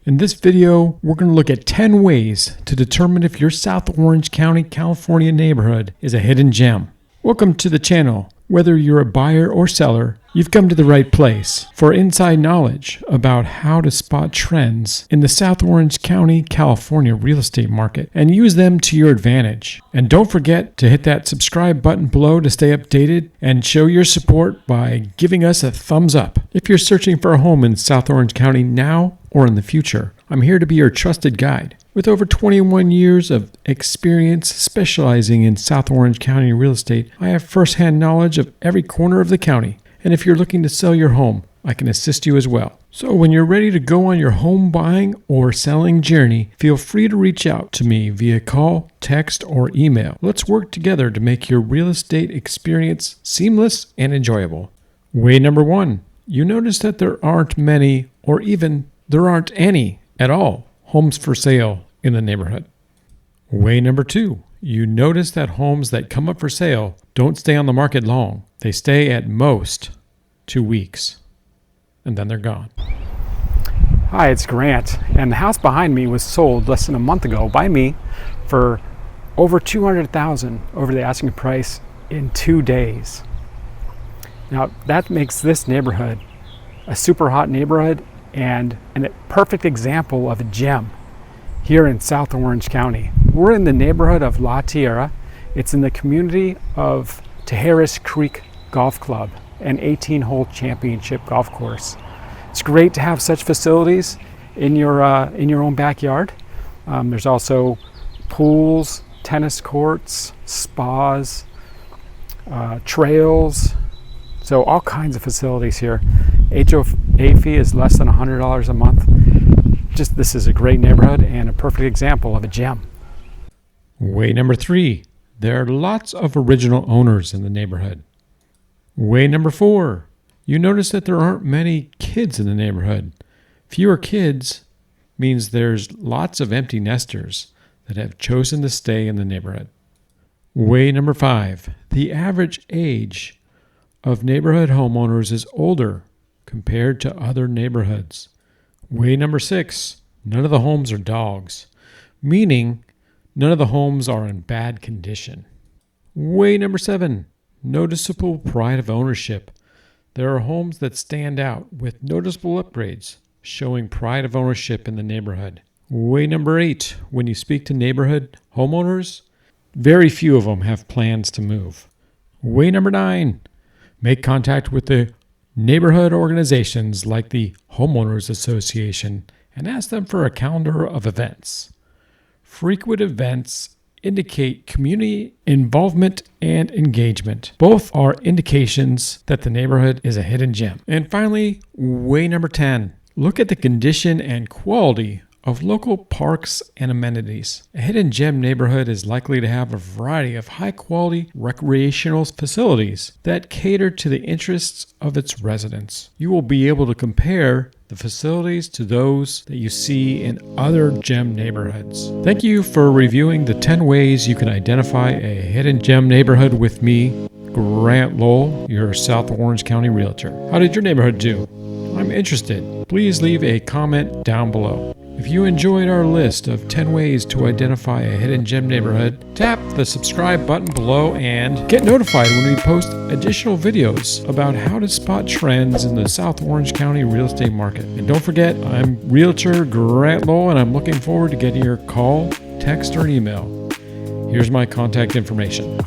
In this video, we're going to look at 10 ways to determine if your South Orange County, California neighborhood is a hidden gem. Welcome to the channel. Whether you're a buyer or seller, you've come to the right place for inside knowledge about how to spot trends in the South Orange County, California real estate market and use them to your advantage. And don't forget to hit that subscribe button below to stay updated and show your support by giving us a thumbs up. If you're searching for a home in South Orange County now or in the future, I'm here to be your trusted guide. With over 21 years of experience specializing in South Orange County real estate, I have firsthand knowledge of every corner of the county. And if you're looking to sell your home, I can assist you as well. So when you're ready to go on your home buying or selling journey, feel free to reach out to me via call, text, or email. Let's work together to make your real estate experience seamless and enjoyable. Way number 1, you notice that there aren't many, or even there aren't any at all, homes for sale in the neighborhood. Way number 2, you notice that homes that come up for sale don't stay on the market long. They stay at most 2 weeks, and then they're gone. Hi, it's Grant, and the house behind me was sold less than a month ago by me for over $200,000 over the asking price in 2 days. Now that makes this neighborhood a super hot neighborhood and a perfect example of a gem here in South Orange County. We're in the neighborhood of La Tierra. It's in the community of Tejeras Creek Golf Club, an 18-hole championship golf course. It's great to have such facilities in your own backyard. There's also pools, tennis courts, spas, trails, so all kinds of facilities here. HOA fee is less than $100 a month. This is a great neighborhood and a perfect example of a gem. Way number 3, there are lots of original owners in the neighborhood. Way number 4, you notice that there aren't many kids in the neighborhood. Fewer kids means there's lots of empty nesters that have chosen to stay in the neighborhood. Way number 5, the average age of neighborhood homeowners is older compared to other neighborhoods. Way number 6, none of the homes are dogs, meaning none of the homes are in bad condition. Way number 7, noticeable pride of ownership. There are homes that stand out with noticeable upgrades, showing pride of ownership in the neighborhood. Way number 8, when you speak to neighborhood homeowners, very few of them have plans to move. Way number 9, make contact with the neighborhood organizations like the Homeowners Association and ask them for a calendar of events. Frequent events indicate community involvement and engagement. Both are indications that the neighborhood is a hidden gem. And finally, way number 10, look at the condition and quality of local parks and amenities. A hidden gem neighborhood is likely to have a variety of high-quality recreational facilities that cater to the interests of its residents. You will be able to compare the facilities to those that you see in other gem neighborhoods. Thank you for reviewing the 10 ways you can identify a hidden gem neighborhood with me, Grant Lowell, your South Orange County Realtor. How did your neighborhood do? I'm interested. Please leave a comment down below. If you enjoyed our list of 10 ways to identify a hidden gem neighborhood, tap the subscribe button below and get notified when we post additional videos about how to spot trends in the South Orange County real estate market. And don't forget, I'm Realtor Grant Lowell, and I'm looking forward to getting your call, text, or email. Here's my contact information.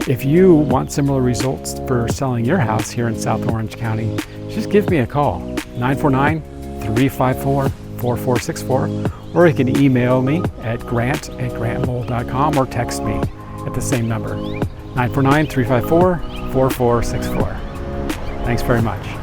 If you want similar results for selling your house here in South Orange County, just give me a call, 949-354-4464, or you can email me at grant@grantlowell.com or text me at the same number, 949-354-4464. Thanks very much.